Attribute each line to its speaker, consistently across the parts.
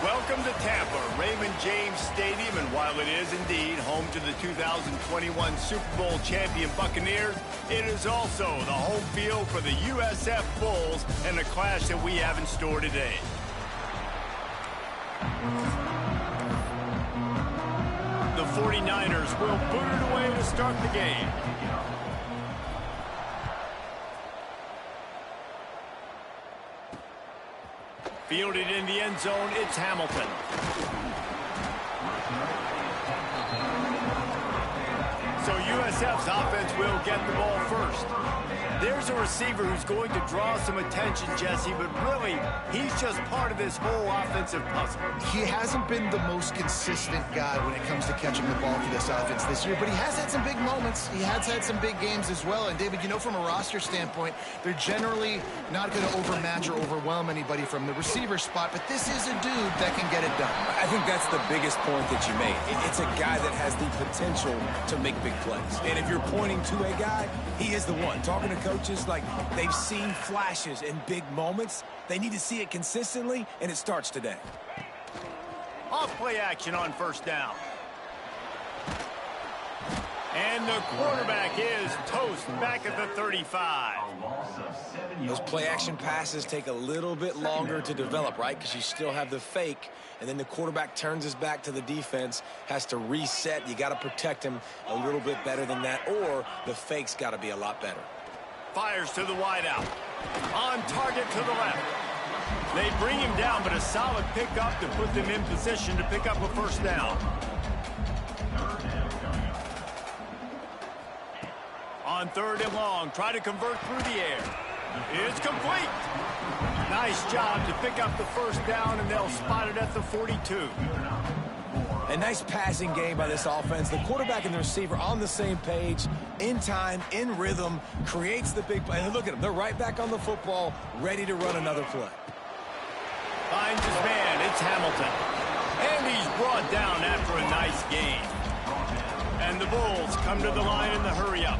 Speaker 1: Welcome to Tampa, Raymond James Stadium, and while it is indeed home to the 2021 Super Bowl champion Buccaneers, it is also the home field for the USF Bulls and the clash that we have in store today. The 49ers will boot it away to start the game. Fielded in the end zone, it's Hamilton. So USF's offense will get the ball first. There's a receiver who's going to draw some attention, Jesse, but really, he's just part of this whole offensive puzzle.
Speaker 2: He hasn't been the most consistent guy when it comes to catching the ball for this offense this year, but he has had some big moments. He has had some big games as well. And, David, you know, from a roster standpoint, they're generally not going to overmatch or overwhelm anybody from the receiver spot, but this is a dude that can get it done.
Speaker 3: I think that's the biggest point that you made. It's a guy that has the potential to make big plays. And if you're pointing to a guy, he is the one. Talking to coaches, like, they've seen flashes in big moments. They need to see it consistently, and it starts today.
Speaker 1: Off play action on first down. And the quarterback is toast back at the 35.
Speaker 3: Those play-action passes take a little bit longer to develop, right? Because you still have the fake, and then the quarterback turns his back to the defense, has to reset. You got to protect him a little bit better than that, or the fake's got to be a lot better.
Speaker 1: Fires to the wideout. On target to the left. They bring him down, but a solid pickup to put them in position to pick up a first down. On third and long, try to convert through the air. It's complete. Nice job to pick up the first down, and they'll spot it at the 42.
Speaker 3: A nice passing game by this offense. The quarterback and the receiver on the same page, in time, in rhythm, creates the big play. And look at them. They're right back on the football, ready to run another play.
Speaker 1: Finds his man. It's Hamilton. And he's brought down after a nice gain. And the Bulls come to the line in the hurry-up.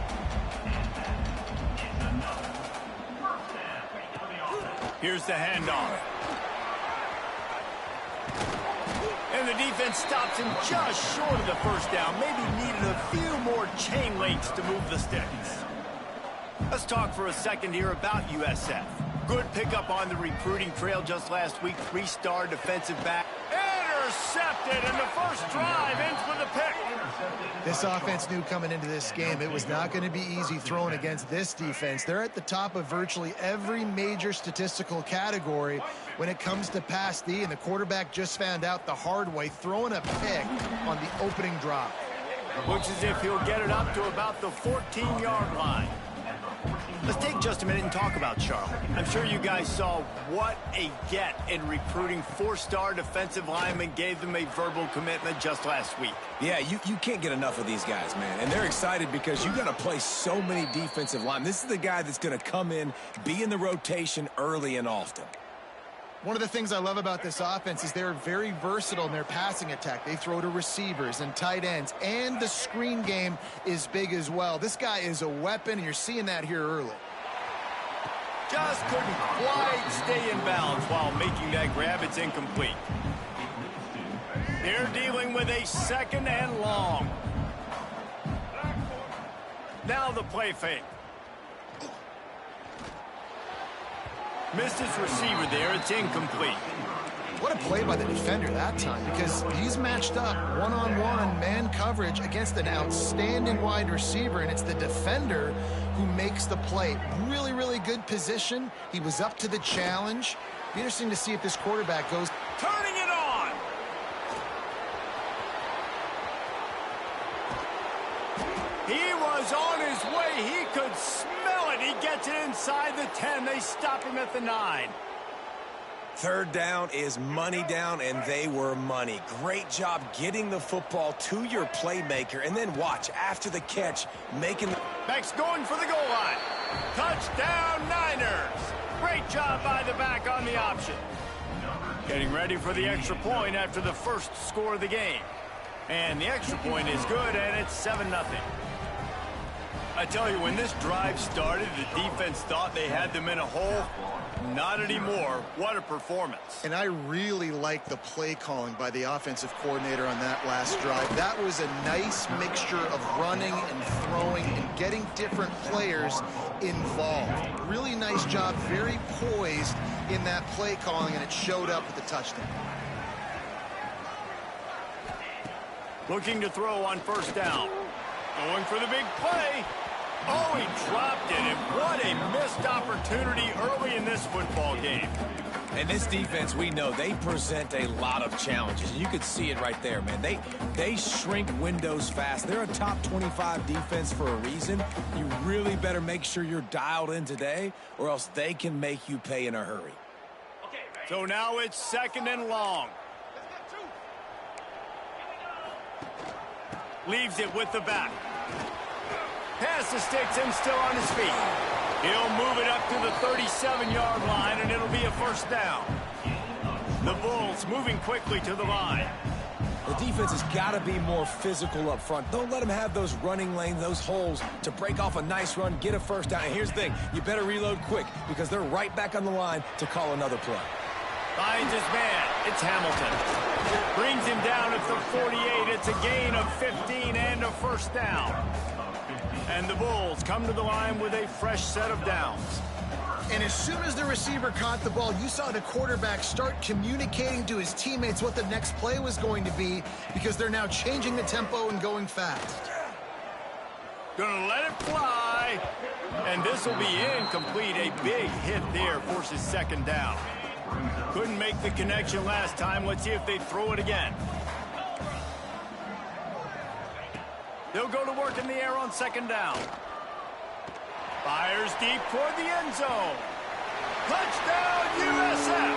Speaker 1: Here's the handoff. And the defense stops him just short of the first down. Maybe needed a few more chain links to move the sticks. Let's talk for a second here about USF. Good pickup on the recruiting trail just last week. 3-star defensive back. Intercepted, and the first drive ends with a pick.
Speaker 2: This offense knew coming into this game it was not going to be easy throwing against this defense. They're at the top of virtually every major statistical category when it comes to pass D, and the quarterback just found out the hard way, throwing a pick on the opening drive.
Speaker 1: Looks as if he'll get it up to about the 14-yard line. Let's take just a minute and talk about Charlotte. I'm sure you guys saw what a get in recruiting. 4-star defensive linemen, gave them a verbal commitment just last week.
Speaker 3: Yeah, you can't get enough of these guys, man. And they're excited because you got to play so many defensive linemen. This is the guy that's going to come in, be in the rotation early and often.
Speaker 2: One of the things I love about this offense is they're very versatile in their passing attack. They throw to receivers and tight ends, and the screen game is big as well. This guy is a weapon, and you're seeing that here early.
Speaker 1: Just couldn't quite stay in bounds while making that grab. It's incomplete. They're dealing with a second and long. Now the play fake. Missed his receiver there. It's incomplete.
Speaker 2: What a play by the defender that time, because he's matched up one-on-one man coverage against an outstanding wide receiver, and it's the defender who makes the play. Really, really good position. He was up to the challenge. Be interesting to see if this quarterback goes.
Speaker 1: Turning it on. He was on his way. He could smell it. He gets it inside the 10. They stop him at the 9.
Speaker 3: Third down is money down, and they were money. Great job getting the football to your playmaker, and then watch, after the catch, making the...
Speaker 1: Back's going for the goal line. Touchdown, Niners. Great job by the back on the option. Getting ready for the extra point after the first score of the game. And the extra point is good, and it's 7-0. I tell you, when this drive started, the defense thought they had them in a hole. Not anymore. What a performance.
Speaker 2: And I really like the play calling by the offensive coordinator on that last drive. That was a nice mixture of running and throwing and getting different players involved. Really nice job, very poised in that play calling, and it showed up with the touchdown.
Speaker 1: Looking to throw on first down. Going for the big play. Oh, he dropped it, and what a missed opportunity early in this football game.
Speaker 3: And this defense, we know, they present a lot of challenges. And you could see it right there, man. They shrink windows fast. They're a top 25 defense for a reason. You really better make sure you're dialed in today, or else they can make you pay in a hurry.
Speaker 1: So now it's 2nd and long. Leaves it with the back. Pass the sticks and still on his feet. He'll move it up to the 37-yard line, and it'll be a first down. The Bulls moving quickly to the line.
Speaker 3: The defense has got to be more physical up front. Don't let them have those running lanes, those holes to break off a nice run, get a first down. And here's the thing, you better reload quick because they're right back on the line to call another play.
Speaker 1: Finds his man. It's Hamilton. Brings him down at the 48. It's a gain of 15 and a first down. And the Bulls come to the line with a fresh set of downs.
Speaker 2: And as soon as the receiver caught the ball, you saw the quarterback start communicating to his teammates what the next play was going to be because they're now changing the tempo and going fast.
Speaker 1: Gonna let it fly. And this will be incomplete. A big hit there forces second down. Couldn't make the connection last time. Let's see if they throw it again. They'll go to work in the air on second down. Fires deep toward the end zone. Touchdown, USF.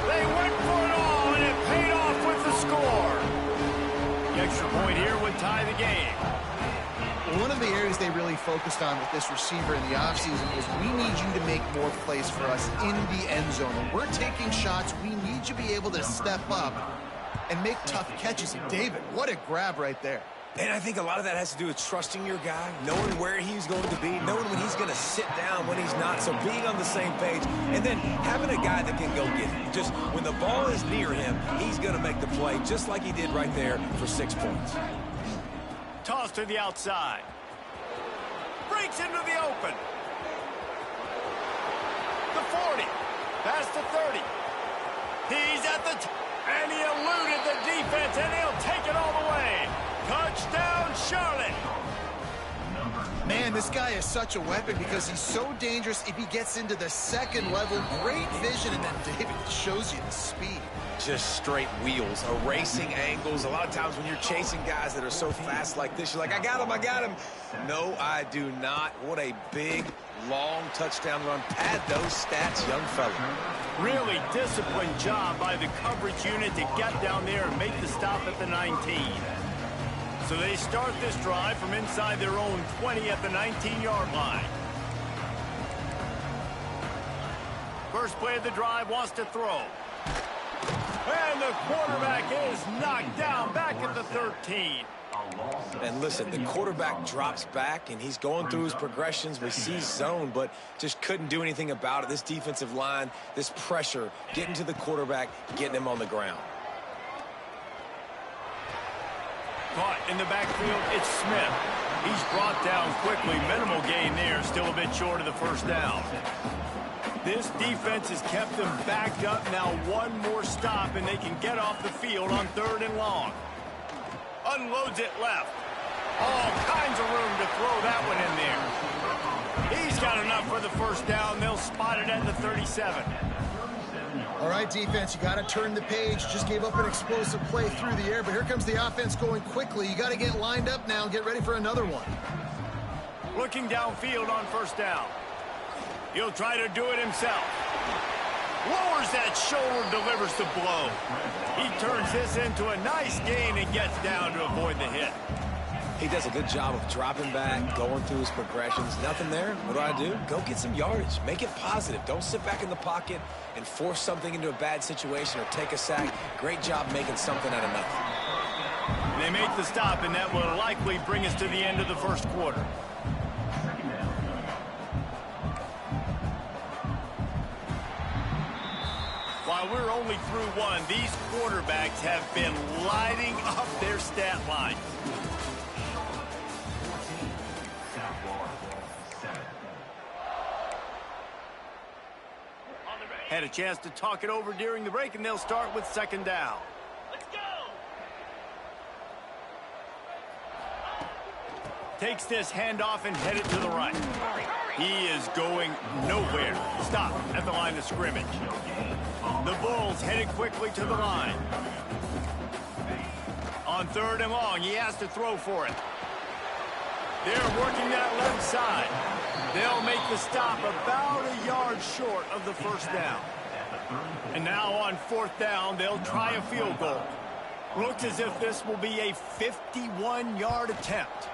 Speaker 1: They went for it all, and it paid off with the score. The extra point here would tie the game.
Speaker 2: One of the areas they really focused on with this receiver in the offseason was we need you to make more plays for us in the end zone. When we're taking shots, we need you to be able to step up and make tough catches. And David, what a grab right there.
Speaker 3: And I think a lot of that has to do with trusting your guy, knowing where he's going to be, knowing when he's going to sit down, when he's not, so being on the same page, and then having a guy that can go get it. Just when the ball is near him, he's going to make the play, just like he did right there for 6 points.
Speaker 1: Toss to the outside. Breaks into the open. The 40. Past the 30. He's at the and he eluded the defense, and he'll take it all the way. Touchdown, Charlotte.
Speaker 2: Man, this guy is such a weapon because he's so dangerous if he gets into the second level. Great vision, and then David shows you the speed.
Speaker 3: Just straight wheels, erasing angles. A lot of times when you're chasing guys that are so fast like this, you're like, I got him. No, I do not. What a big, long touchdown run. Pad those stats, young fella.
Speaker 1: Really disciplined job by the coverage unit to get down there and make the stop at the 19. So they start this drive from inside their own 20 at the 19-yard line. First play of the drive, wants to throw. And the quarterback is knocked down back at the 13.
Speaker 3: And listen, the quarterback drops back, and he's going through his progressions. We see zone, but just couldn't do anything about it. This defensive line, this pressure, getting to the quarterback, getting him on the ground.
Speaker 1: Caught in the backfield, it's Smith. He's brought down quickly. Minimal gain there, still a bit short of the first down. This defense has kept them backed up. Now one more stop, and they can get off the field on 3rd and long. Unloads it left. All kinds of room to throw that one in there. He's got enough for the first down. They'll spot it at the 37.
Speaker 2: All right, defense, you got to turn the page. Just gave up an explosive play through the air, but here comes the offense going quickly. You got to get lined up now and get ready for another one.
Speaker 1: Looking downfield on first down. He'll try to do it himself. Lowers that shoulder, delivers the blow. He turns this into a nice gain and gets down to avoid the hit.
Speaker 3: He does a good job of dropping back, going through his progressions. Nothing there. What do? Go get some yardage. Make it positive. Don't sit back in the pocket and force something into a bad situation or take a sack. Great job making something out of nothing.
Speaker 1: They make the stop, and that will likely bring us to the end of the first quarter. we're only through one. These quarterbacks have been lighting up their stat line. Had a chance to talk it over during the break, and they'll start with second down. Let's go! Takes this handoff and headed to the right. He is going nowhere. Stop at the line of scrimmage. The Bulls headed quickly to the line. On third and long, he has to throw for it. They're working that left side. They'll make the stop about a yard short of the first down. And now on fourth down, they'll try a field goal. Looks as if this will be a 51-yard attempt.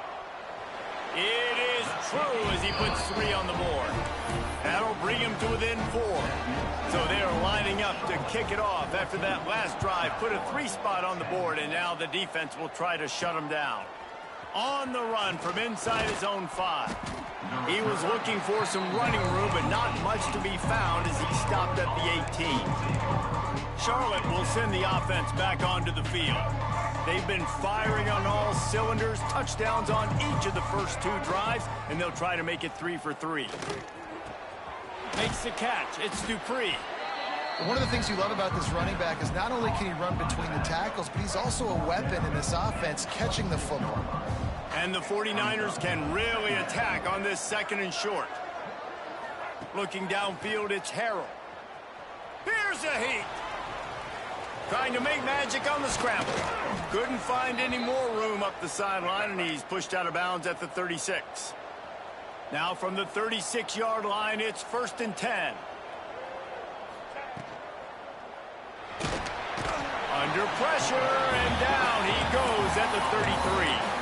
Speaker 1: It is true as he puts 3 on the board. That'll bring him to within 4. So they're lining up to kick it off after that last drive. Put a 3 spot on the board, and now the defense will try to shut him down. On the run from inside his own 5. He was looking for some running room, but not much to be found as he stopped at the 18. Charlotte will send the offense back onto the field. They've been firing on all cylinders, touchdowns on each of the first 2 drives, and they'll try to make it 3 for 3. Makes the catch. It's Dupree.
Speaker 2: One of the things you love about this running back is not only can he run between the tackles, but he's also a weapon in this offense, catching the football.
Speaker 1: And the 49ers can really attack on this second and short. Looking downfield, it's Harrell. Here's a heat. Trying to make magic on the scramble. Couldn't find any more room up the sideline, and he's pushed out of bounds at the 36. Now from the 36-yard line, it's 1st and 10. Under pressure, and down he goes at the 33.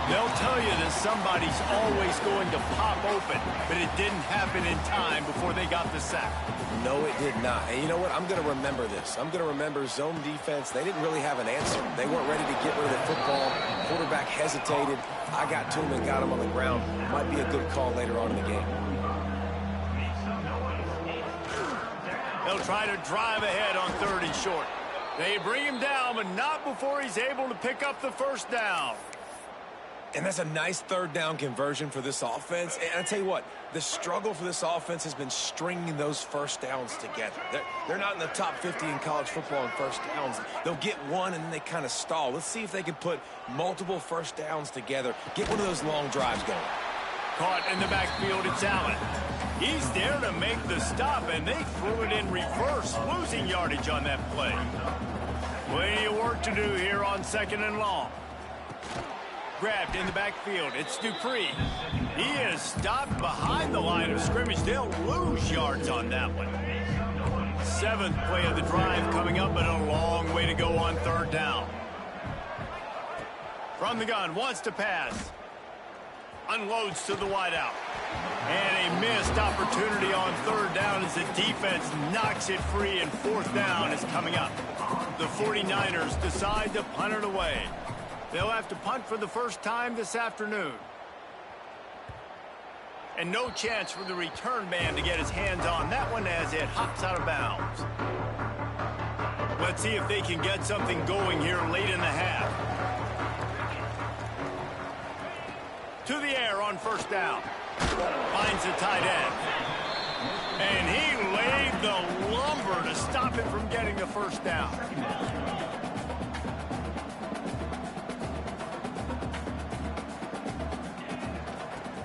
Speaker 1: They'll tell you that somebody's always going to pop open, but it didn't happen in time before they got the sack.
Speaker 3: No, it did not. And you know what? I'm going to remember this. I'm going to remember zone defense. They didn't really have an answer. They weren't ready to get rid of the football. Quarterback hesitated. I got to him and got him on the ground. Might be a good call later on in the game.
Speaker 1: They'll try to drive ahead on 3rd and short. They bring him down, but not before he's able to pick up the first down.
Speaker 3: And that's a nice 3rd down conversion for this offense. And I tell you what, the struggle for this offense has been stringing those first downs together. They're not in the top 50 in college football in first downs. They'll get one and then they kind of stall. Let's see if they can put multiple first downs together. Get one of those long drives going.
Speaker 1: Caught in the backfield, it's Allen. He's there to make the stop, and they threw it in reverse, losing yardage on that play. Plenty of work to do here on 2nd and long. Grabbed in the backfield. It's Dupree. He is stopped behind the line of scrimmage. They'll lose yards on that one. 7th play of the drive coming up, but a long way to go on 3rd down. From the gun, wants to pass. Unloads to the wideout. And a missed opportunity on 3rd down as the defense knocks it free, and 4th down is coming up. The 49ers decide to punt it away. They'll have to punt for the first time this afternoon. And no chance for the return man to get his hands on that one as it hops out of bounds. Let's see if they can get something going here late in the half. To the air on 1st down. Finds the tight end. And he laid the lumber to stop him from getting the first down.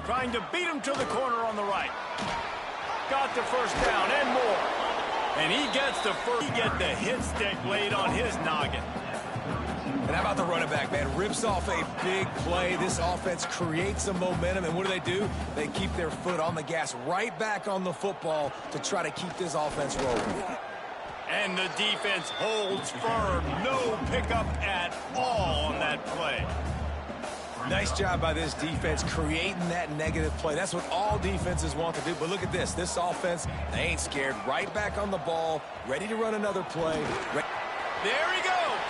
Speaker 1: Trying to beat him to the corner on the right. Got the first down and more. And he gets the first. He gets the hit stick laid on his noggin.
Speaker 3: And how about the running back, man? Rips off a big play. This offense creates some momentum, and what do? They keep their foot on the gas, right back on the football to try to keep this offense rolling.
Speaker 1: And the defense holds firm. No pickup at all on that play.
Speaker 3: Nice job by this defense creating that negative play. That's what all defenses want to do. But look at this. This offense, they ain't scared. Right back on the ball, ready to run another play.
Speaker 1: There he goes.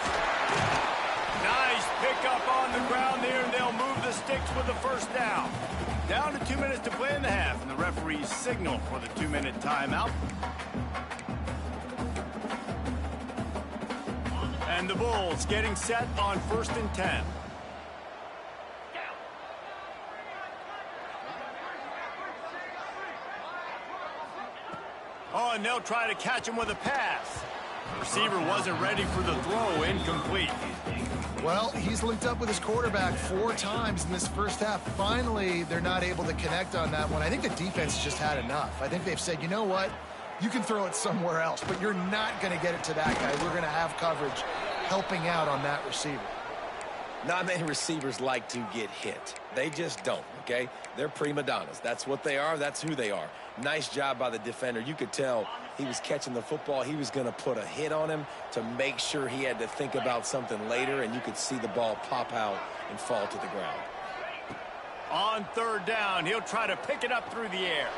Speaker 1: Nice pickup on the ground there, and they'll move the sticks with the first down. Down to 2 minutes to play in the half, and the referees signal for the 2-minute timeout. And the Bulls getting set on 1st and 10. Oh, and they'll try to catch him with a pass. Receiver wasn't ready for the throw, incomplete.
Speaker 2: Well, he's linked up with his quarterback 4 times in this first half. Finally, they're not able to connect on that one. I think the defense just had enough. I think they've said, you know what? You can throw it somewhere else, but you're not going to get it to that guy. We're going to have coverage helping out on that receiver.
Speaker 3: Not many receivers like to get hit. They just don't, okay? They're prima donnas. That's what they are. That's who they are. Nice job by the defender. You could tell he was catching the football. He was going to put a hit on him to make sure he had to think about something later, and you could see the ball pop out and fall to the ground.
Speaker 1: On 3rd down, he'll try to pick it up through the air.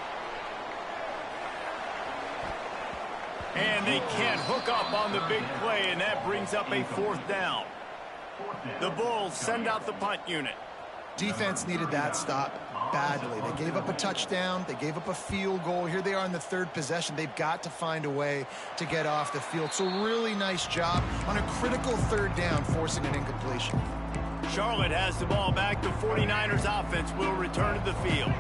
Speaker 1: And they can't hook up on the big play, and that brings up a 4th down. The Bulls send out the punt unit.
Speaker 2: Defense needed that stop badly. They gave up a touchdown. They gave up a field goal. Here they are in the 3rd possession. They've got to find a way to get off the field. So really nice job on a critical 3rd down, forcing an incompletion.
Speaker 1: Charlotte has the ball back. The 49ers offense will return to the field.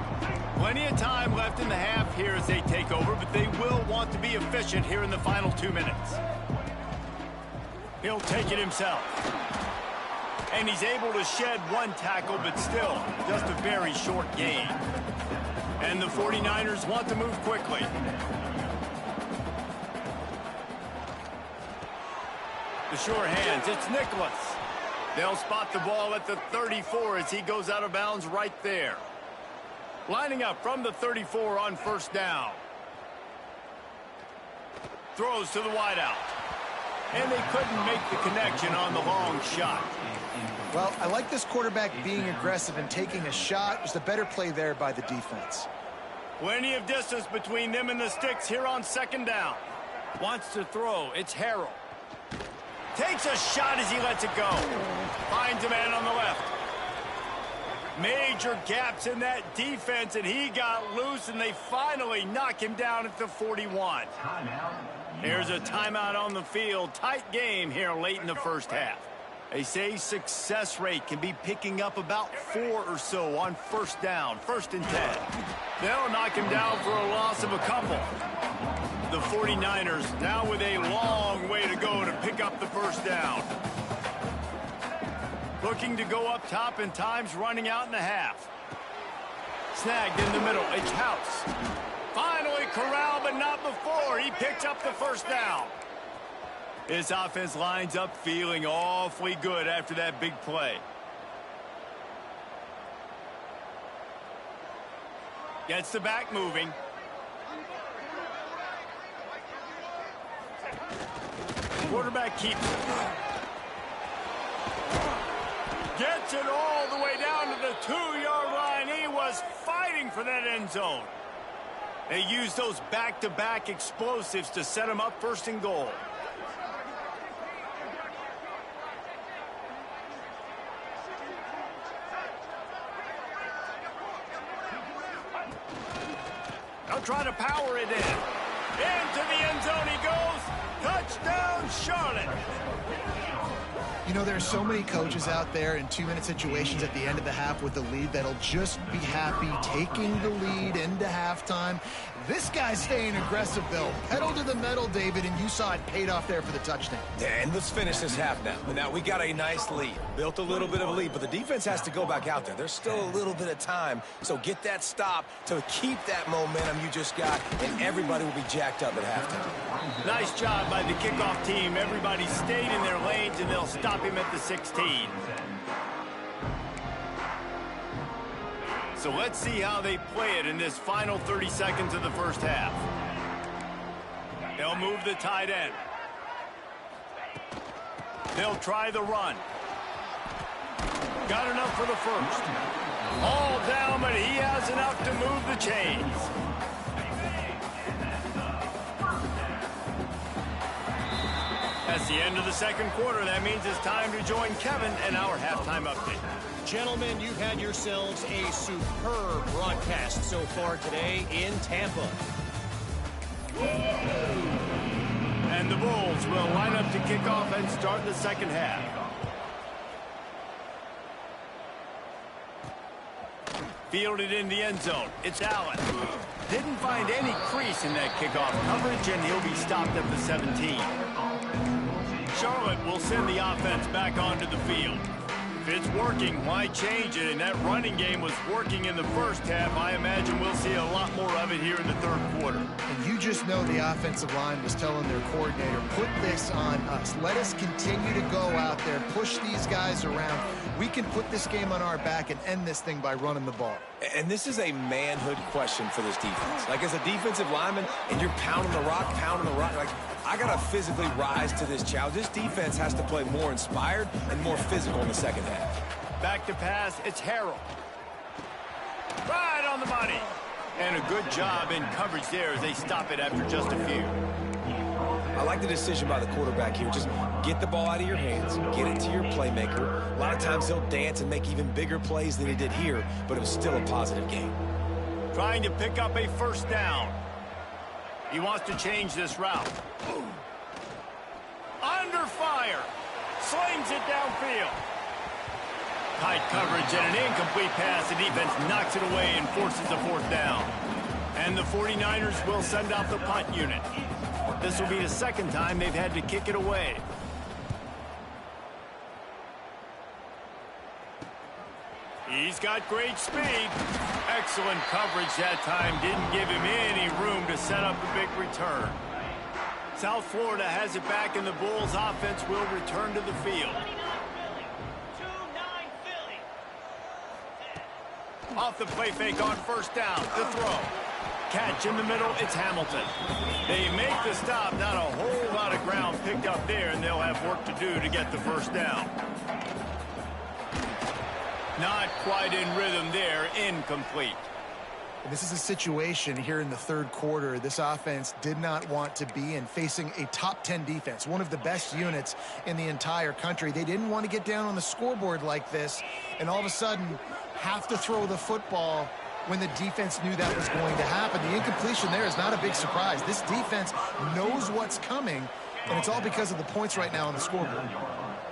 Speaker 1: Plenty of time left in the half here as they take over, but they will want to be efficient here in the final 2 minutes. He'll take it himself. And he's able to shed 1 tackle, but still just a very short gain. And the 49ers want to move quickly. The sure hands, it's Nicholas. They'll spot the ball at the 34 as he goes out of bounds right there. Lining up from the 34 on 1st down. Throws to the wideout. And they couldn't make the connection on the long shot.
Speaker 2: Well, I like this quarterback being aggressive and taking a shot. Just a better play there by the defense.
Speaker 1: Plenty of distance between them and the sticks here on 2nd down. Wants to throw. It's Harrell. Takes a shot as he lets it go. Finds a man on the left. Major gaps in that defense, and he got loose, and they finally knock him down at the 41. Here's a timeout on the field. Tight game here late in the first half. They say success rate can be picking up about 4 or so on 1st down, 1st and 10. They'll knock him down for a loss of a couple. The 49ers now with a long way to go to pick up the 1st down. Looking to go up top, and time's running out in the half. Snagged in the middle. It's House. Finally corralled, but not before. He picks up the 1st down. This offense lines up feeling awfully good after that big play. Gets the back moving. Quarterback keeps it. Gets it all the way down to the 2-yard line. He was fighting for that end zone. They used those back-to-back explosives to set him up 1st and goal. They'll try to power it in. Into the end zone he goes. Touchdown, Charlotte.
Speaker 2: You know, there are so many coaches out there in 2-minute situations at the end of the half with the lead that'll just be happy taking the lead into halftime. This guy's staying aggressive, though. Pedal to the metal, David, and you saw it paid off there for the touchdown.
Speaker 3: Yeah, and let's finish this half now. Now, we got a nice lead. Built a little bit of a lead, but the defense has to go back out there. There's still a little bit of time, so get that stop to keep that momentum you just got, and everybody will be jacked up at halftime.
Speaker 1: Nice job by the kickoff team. Everybody stayed in their lanes, and they'll stop him at the 16. So let's see how they play it in this final 30 seconds of the first half. They'll move the tight end. They'll try the run. Got enough for the first. All down, but he has enough to move the chains. That's the end of the second quarter. That means it's time to join Kevin in our halftime update.
Speaker 4: Gentlemen, you've had yourselves a superb broadcast so far today in Tampa.
Speaker 1: And the Bulls will line up to kick off and start the second half. Fielded in the end zone. It's Allen. Didn't find any crease in that kickoff coverage, and he'll be stopped at the 17. Charlotte will send the offense back onto the field. If it's working, why change it? And that running game was working in the first half. I imagine we'll see a lot more of it here in the third quarter.
Speaker 2: And you just know the offensive line was telling their coordinator, put this on us. Let us continue to go out there, push these guys around. We can put this game on our back and end this thing by running the ball.
Speaker 3: And this is a manhood question for this defense. Like, as a defensive lineman, and you're pounding the rock, like, I got to physically rise to this challenge. This defense has to play more inspired and more physical in the second half.
Speaker 1: Back to pass, it's Harrell. Right on the money. And a good job in coverage there as they stop it after just a few.
Speaker 3: I like the decision by the quarterback here. Just get the ball out of your hands, get it to your playmaker. A lot of times he'll dance and make even bigger plays than he did here, but it was still a positive game.
Speaker 1: Trying to pick up a first down. He wants to change this route. Under fire. Slings it downfield. Tight coverage and an incomplete pass. The defense knocks it away and forces a fourth down. And the 49ers will send out the punt unit. This will be the second time they've had to kick it away. He's got great speed. Excellent coverage that time. Didn't give him any room to set up a big return. South Florida has it back, and the Bulls offense will return to the field. Off the play fake on first down. The throw. Catch in the middle, it's Hamilton. They make the stop, not a whole lot of ground picked up there, and they'll have work to do to get the first down. Not quite in rhythm there, incomplete.
Speaker 2: This is a situation here in the third quarter this offense did not want to be in, facing a top 10 defense, one of the best units in the entire country. They didn't want to get down on the scoreboard like this, and all of a sudden have to throw the football when the defense knew that was going to happen. The incompletion there is not a big surprise. This defense knows what's coming, and it's all because of the points right now on the scoreboard.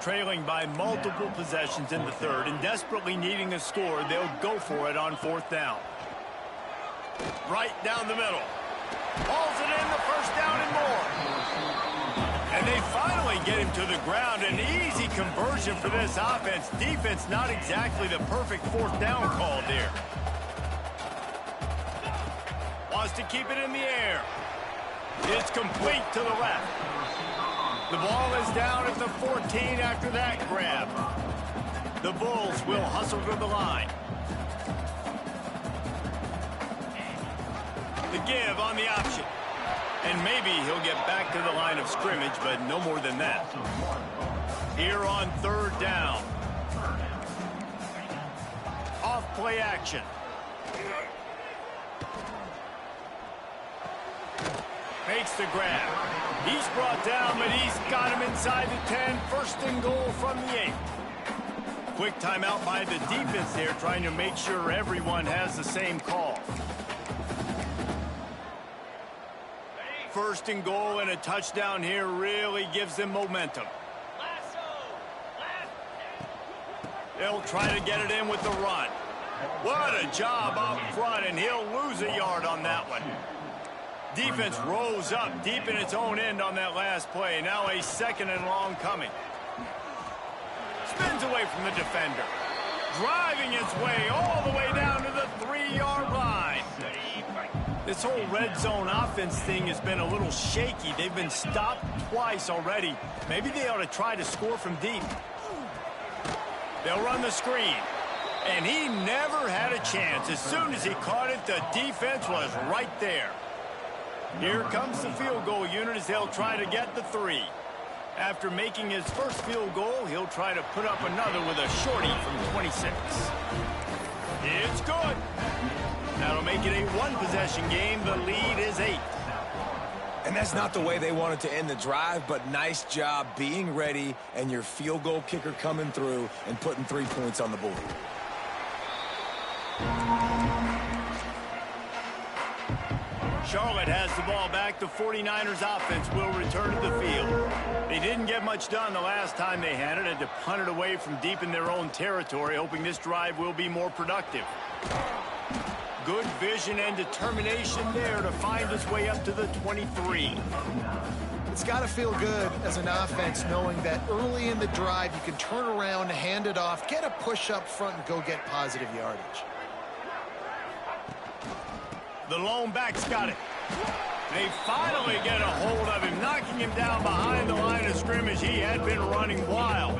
Speaker 1: Trailing by multiple possessions in the third and desperately needing a score, they'll go for it on fourth down. Right down the middle. Hauls it in, the first down and more. And they finally get him to the ground. An easy conversion for this offense. Defense not exactly the perfect fourth down call there. Wants to keep it in the air. It's complete to the left. The ball is down at the 14 after that grab. The Bulls will hustle to the line. The give on the option. And maybe he'll get back to the line of scrimmage, but no more than that. Here on third down. Off play action. Makes the grab. He's brought down, but he's got him inside the 10. First and goal from the 8. Quick timeout by the defense there, trying to make sure everyone has the same call. First and goal and a touchdown here really gives them momentum. They'll try to get it in with the run. What a job up front, and he'll lose a yard on that one. Defense rose up deep in its own end on that last play. Now a second and long coming. Spins away from the defender. Driving its way all the way down to the 3-yard line. This whole red zone offense thing has been a little shaky. They've been stopped twice already. Maybe they ought to try to score from deep. They'll run the screen. And he never had a chance. As soon as he caught it, the defense was right there. Here comes the field goal unit as they'll try to get the 3. After making his first field goal, he'll try to put up another with a shorty from 26. It's good. That'll make it a one-possession game. The lead is 8.
Speaker 3: And that's not the way they wanted to end the drive, but nice job being ready and your field goal kicker coming through and putting 3 points on the board.
Speaker 1: Charlotte has the ball back. The 49ers offense will return to the field. They didn't get much done the last time they had it. Had to punt it away from deep in their own territory, hoping this drive will be more productive. Good vision and determination there to find his way up to the 23.
Speaker 2: It's got to feel good as an offense knowing that early in the drive you can turn around, hand it off, get a push up front, and go get positive yardage.
Speaker 1: The lone back's got it. They finally get a hold of him, knocking him down behind the line of scrimmage. He had been running wild.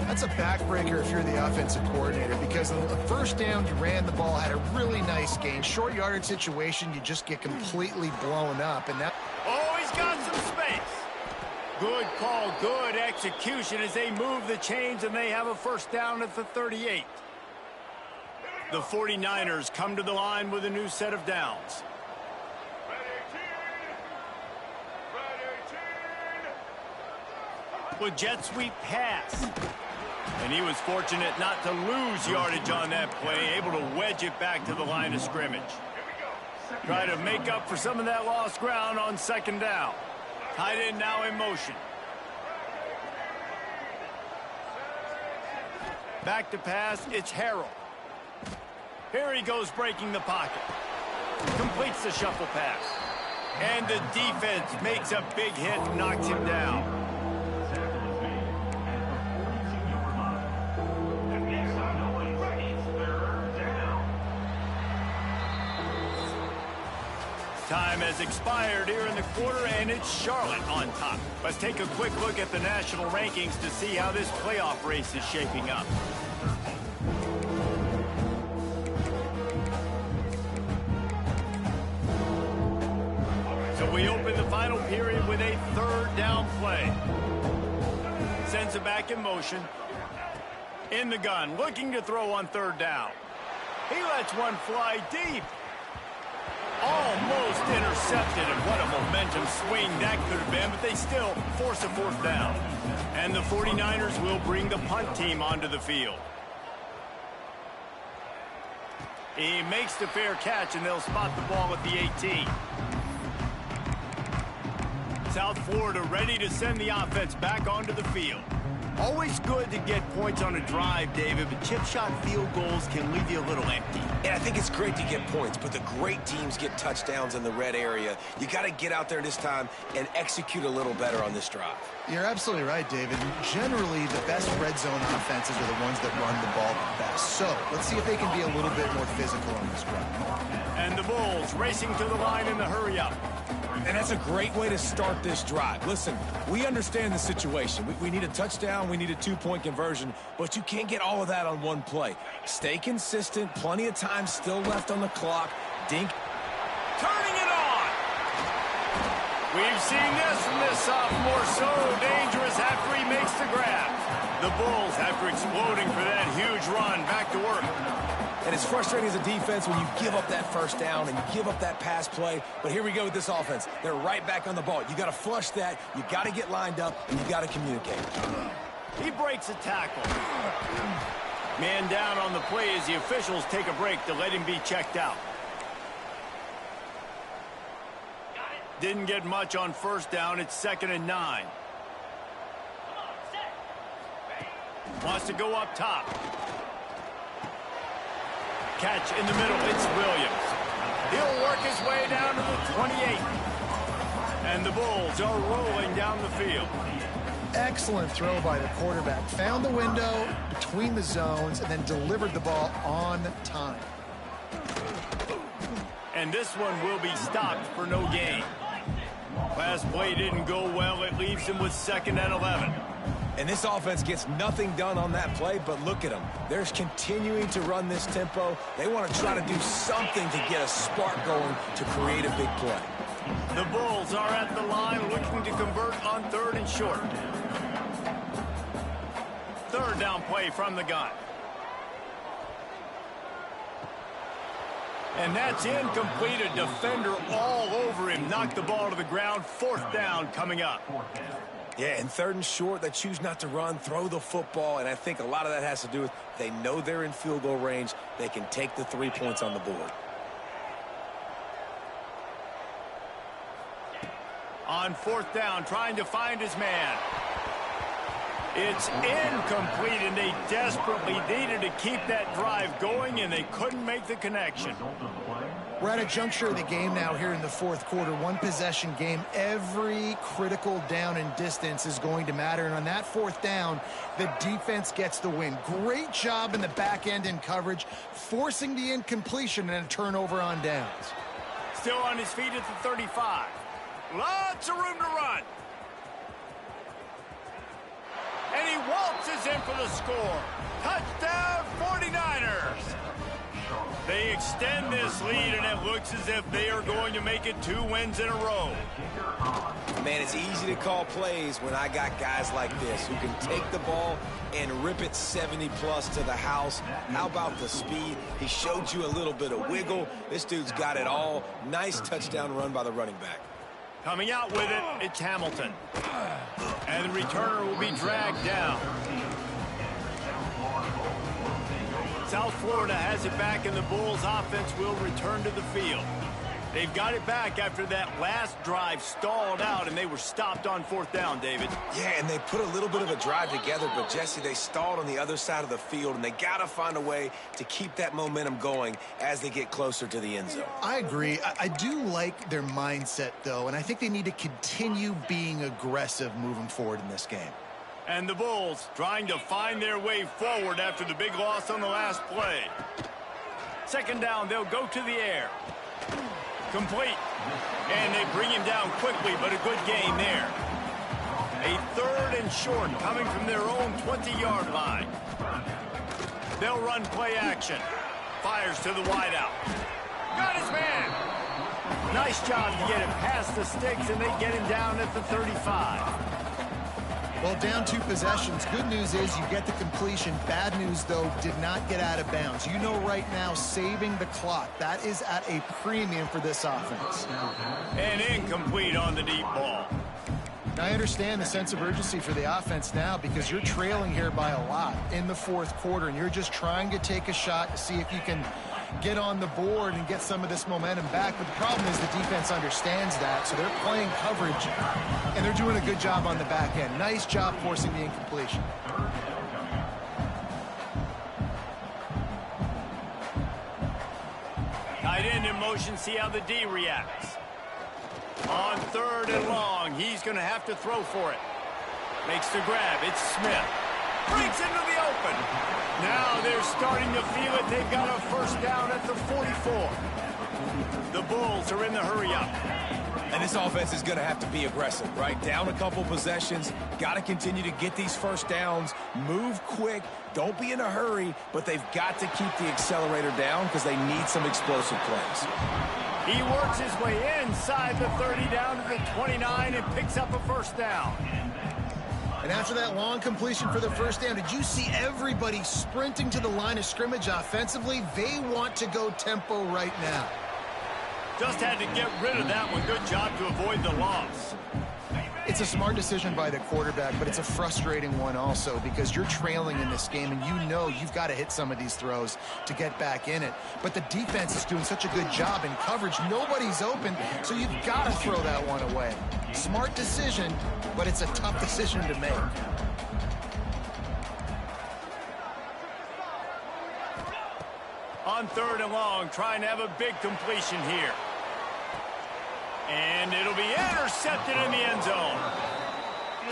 Speaker 2: That's a backbreaker if you're the offensive coordinator, because on the first down, you ran the ball, had a really nice gain. Short yardage situation, you just get completely blown up. And that.
Speaker 1: Oh, he's got some space. Good call, good execution as they move the chains, and they have a first down at the 38. The 49ers come to the line with a new set of downs. With jet sweep pass. And he was fortunate not to lose yardage on that play, able to wedge it back to the line of scrimmage. Try to make up for some of that lost ground on second down. Tight end now in motion. Back to pass, it's Harrell. Here he goes breaking the pocket. Completes the shuffle pass. And the defense makes a big hit and knocks him down. Time has expired here in the quarter, and it's Charlotte on top. Let's take a quick look at the national rankings to see how this playoff race is shaping up. So we open the final period with a third down play. Sends it back in motion. In the gun, looking to throw on third down. He lets one fly deep. Almost intercepted, and what a momentum swing that could have been, but they still force a fourth down. And the 49ers will bring the punt team onto the field. He makes the fair catch, and they'll spot the ball at the 18. South Florida ready to send the offense back onto the field. Always good to get points on a drive, David, but chip shot field goals can leave you a little empty.
Speaker 3: Yeah, I think it's great to get points, but the great teams get touchdowns in the red area. You got to get out there this time and execute a little better on this drive.
Speaker 2: You're absolutely right, David. Generally, the best red zone offenses are the ones that run the ball the best. So let's see if they can be a little bit more physical on this drive.
Speaker 1: And the Bulls racing to the line in the hurry-up.
Speaker 3: And that's a great way to start this drive. Listen, we understand the situation. We need a touchdown, we need a two-point conversion, but you can't get all of that on one play. Stay consistent, plenty of time still left on the clock. Dink.
Speaker 1: Turning it on! We've seen this from this sophomore, so dangerous after he makes the grab. The Bulls, after exploding for that huge run, back to work.
Speaker 3: And it's frustrating as a defense when you give up that first down and you give up that pass play. But here we go with this offense. They're right back on the ball. You got to flush that. You got to get lined up, and you got to communicate.
Speaker 1: He breaks a tackle. Man down on the play as the officials take a break to let him be checked out. Didn't get much on first down. It's 2nd and 9. Wants to go up top. Catch in the middle, it's Williams. He'll work his way down to the 28. And the Bulls are rolling down the field.
Speaker 2: Excellent throw by the quarterback. Found the window between the zones and then delivered the ball on time.
Speaker 1: And this one will be stopped for no gain. Last play didn't go well. It leaves him with 2nd and 11.
Speaker 3: And this offense gets nothing done on that play, but look at them. They're continuing to run this tempo. They want to try to do something to get a spark going to create a big play.
Speaker 1: The Bulls are at the line looking to convert on 3rd and short. 3rd down play from the gun. And that's incomplete. A defender all over him. Knocked the ball to the ground. 4th down coming up.
Speaker 3: Yeah, and 3rd and short, they choose not to run, throw the football, and I think a lot of that has to do with they know they're in field goal range. They can take the 3 points on the board.
Speaker 1: on fourth down, trying to find his man. It's incomplete, and they desperately needed to keep that drive going, and they couldn't make the connection.
Speaker 2: We're at a juncture of the game now here in the fourth quarter. One possession game. Every critical down and distance is going to matter. And on that fourth down, the defense gets the win. Great job in the back end in coverage, forcing the incompletion and a turnover on downs.
Speaker 1: Still on his feet at the 35. Lots of room to run. And he waltzes in for the score. Touchdown, 49ers. They extend this lead, and it looks as if they are going to make it 2 wins in a row.
Speaker 3: Man, it's easy to call plays when I got guys like this who can take the ball and rip it 70-plus to the house. How about the speed? He showed you a little bit of wiggle. This dude's got it all. Nice touchdown run by the running back.
Speaker 1: Coming out with it, it's Hamilton. And the returner will be dragged down. South Florida has it back, and the Bulls offense will return to the field. They've got it back after that last drive stalled out, and they were stopped on fourth down, David.
Speaker 3: Yeah, and they put a little bit of a drive together, but, Jesse, they stalled on the other side of the field, and they got to find a way to keep that momentum going as they get closer to the end zone.
Speaker 2: I agree. I do like their mindset, though, and I think they need to continue being aggressive moving forward in this game.
Speaker 1: And the Bulls trying to find their way forward after the big loss on the last play. Second down, they'll go to the air. Complete. And they bring him down quickly, but a good gain there. A third and short coming from their own 20-yard line. They'll run play action. Fires to the wideout. Got his man. Nice job to get him past the sticks, and they get him down at the 35.
Speaker 2: Well, down 2 possessions. Good news is you get the completion. Bad news, though, did not get out of bounds. You know right now, saving the clock. That is at a premium for this offense.
Speaker 1: And incomplete on the deep ball.
Speaker 2: Now, I understand the sense of urgency for the offense now because you're trailing here by a lot in the fourth quarter, and you're just trying to take a shot to see if you can get on the board and get some of this momentum back. But the problem is the defense understands that, so they're playing coverage, and they're doing a good job on the back end. Nice job forcing the incompletion.
Speaker 1: Tight end in motion, see how the D reacts. On third and long, he's going to have to throw for it. Makes the grab, it's Smith. Breaks into the open. Now they're starting to feel it. They've got a first down at the 44. The Bulls are in the hurry-up.
Speaker 3: And this offense is going to have to be aggressive, right? Down a couple possessions. Got to continue to get these first downs. Move quick. Don't be in a hurry, but they've got to keep the accelerator down because they need some explosive plays.
Speaker 1: He works his way inside the 30 down to the 29 and picks up a first down.
Speaker 2: And after that long completion for the first down, did you see everybody sprinting to the line of scrimmage offensively? They want to go tempo right now.
Speaker 1: Just had to get rid of that one. Good job to avoid the loss.
Speaker 2: It's a smart decision by the quarterback, but it's a frustrating one also because you're trailing in this game, and you know you've got to hit some of these throws to get back in it. But the defense is doing such a good job in coverage. Nobody's open, so you've got to throw that one away. Smart decision, but it's a tough decision to make.
Speaker 1: On third and long, trying to have a big completion here. And it'll be intercepted in the end zone.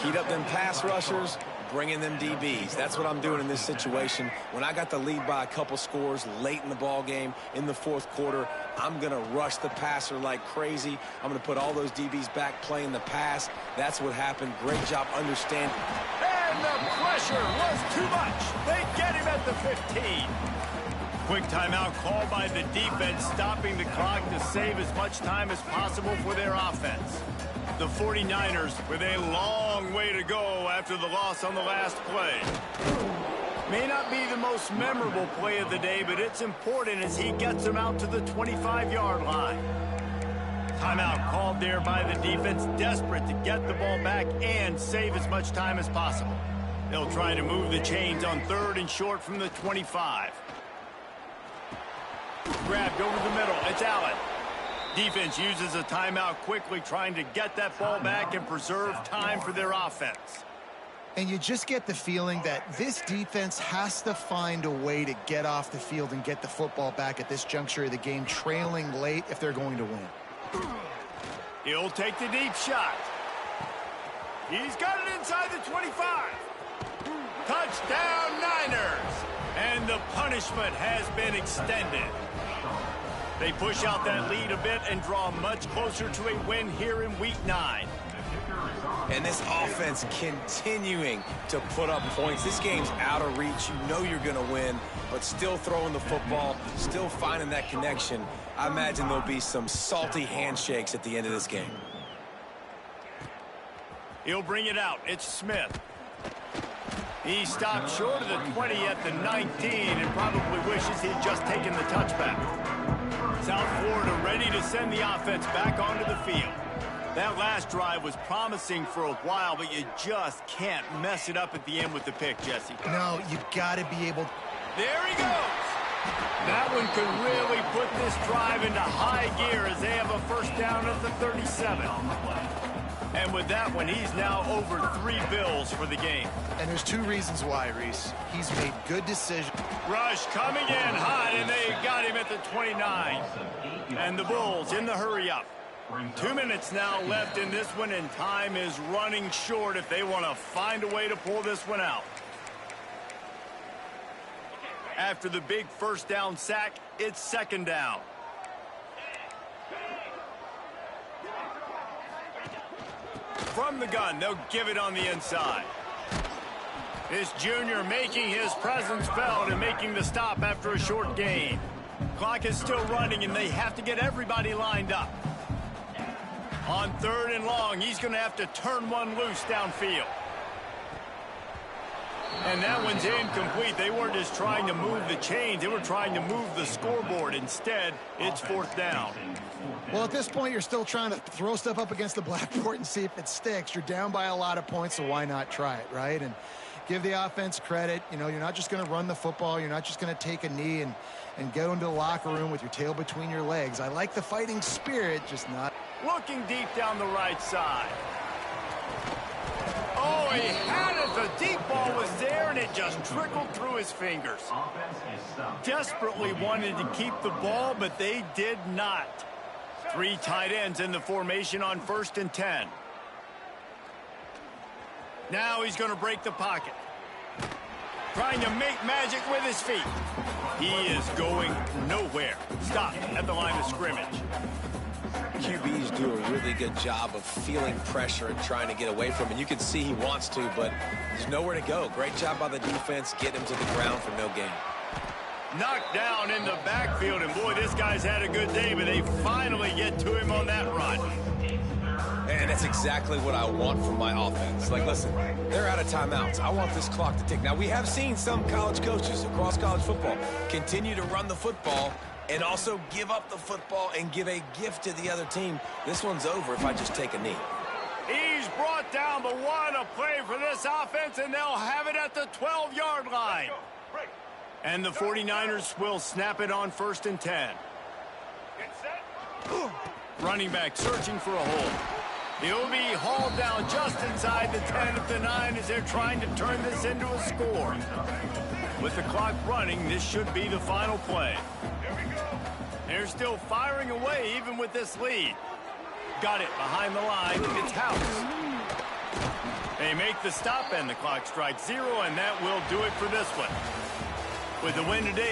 Speaker 3: Heat up them pass rushers, bring in them DBs. That's what I'm doing in this situation. When I got the lead by a couple scores late in the ball game in the fourth quarter, I'm going to rush the passer like crazy. I'm going to put all those DBs back playing the pass. That's what happened. Great job understanding.
Speaker 1: And the pressure was too much. They get him at the 15. Quick timeout called by the defense, stopping the clock to save as much time as possible for their offense. The 49ers with a long way to go after the loss on the last play. May not be the most memorable play of the day, but it's important as he gets them out to the 25-yard line. Timeout called there by the defense, desperate to get the ball back and save as much time as possible. They'll try to move the chains on third and short from the 25. Grabbed over the middle. It's Allen. Defense uses a timeout quickly, trying to get that ball back and preserve time for their offense.
Speaker 2: And you just get the feeling that this defense has to find a way to get off the field and get the football back at this juncture of the game, trailing late if they're going to win.
Speaker 1: He'll take the deep shot. He's got it inside the 25. Touchdown, Niners. And the punishment has been extended. They push out that lead a bit and draw much closer to a win here in Week 9.
Speaker 3: And this offense continuing to put up points. This game's out of reach. You know you're going to win, but still throwing the football, still finding that connection. I imagine there'll be some salty handshakes at the end of this game.
Speaker 1: He'll bring it out. It's Smith. He stopped short of the 20 at the 19 and probably wishes he'd just taken the touchback. South Florida ready to send the offense back onto the field. That last drive was promising for a while, but you just can't mess it up at the end with the pick, Jesse.
Speaker 2: No, you got to be able.
Speaker 1: There he goes. That one could really put this drive into high gear as they have a first down at the 37. And with that one, he's now over 3 bills for the game.
Speaker 2: And there's 2 reasons why, Reese. He's made good decisions.
Speaker 1: Rush coming in hot, and they got him at the 29. And the Bulls in the hurry-up. 2 minutes now left in this one, and time is running short if they want to find a way to pull this one out. After the big first down sack, it's second down. From the gun, they'll give it on the inside. This junior making his presence felt and making the stop after a short gain. Clock is still running, and they have to get everybody lined up. On 3rd and long, he's going to have to turn one loose downfield. And that one's incomplete. They weren't just trying to move the chains. They were trying to move the scoreboard. Instead, it's 4th down.
Speaker 2: Well, at this point, you're still trying to throw stuff up against the blackboard and see if it sticks. You're down by a lot of points, so why not try it, right? And give the offense credit. You know, you're not just going to run the football. You're not just going to take a knee and go into the locker room with your tail between your legs. I like the fighting spirit, just not.
Speaker 1: Looking deep down the right side. Oh, he had it. The deep ball was there, and it just trickled through his fingers. Desperately wanted to keep the ball, but they did not. 3 tight ends in the formation on 1st and 10. Now he's going to break the pocket. Trying to make magic with his feet. He is going nowhere. Stop at the line of scrimmage.
Speaker 3: QBs do a really good job of feeling pressure and trying to get away from it. You can see he wants to, but there's nowhere to go. Great job by the defense, get him to the ground for no gain.
Speaker 1: Knocked down in the backfield, and boy, this guy's had a good day, but they finally get to him on that run.
Speaker 3: And that's exactly what I want from my offense. Like, listen, they're out of timeouts. I want this clock to tick. Now, we have seen some college coaches across college football continue to run the football and also give up the football and give a gift to the other team. This one's over if I just take a knee.
Speaker 1: He's brought down the one, a play for this offense, and they'll have it at the 12-yard line. And the 49ers will snap it on 1st and 10. Running back searching for a hole. He'll be hauled down just inside the 10 at the 9 as they're trying to turn this into a score. With the clock running, this should be the final play. They're still firing away even with this lead. Got it behind the line. It's House. They make the stop and the clock strikes 0, and that will do it for this one. With the win today.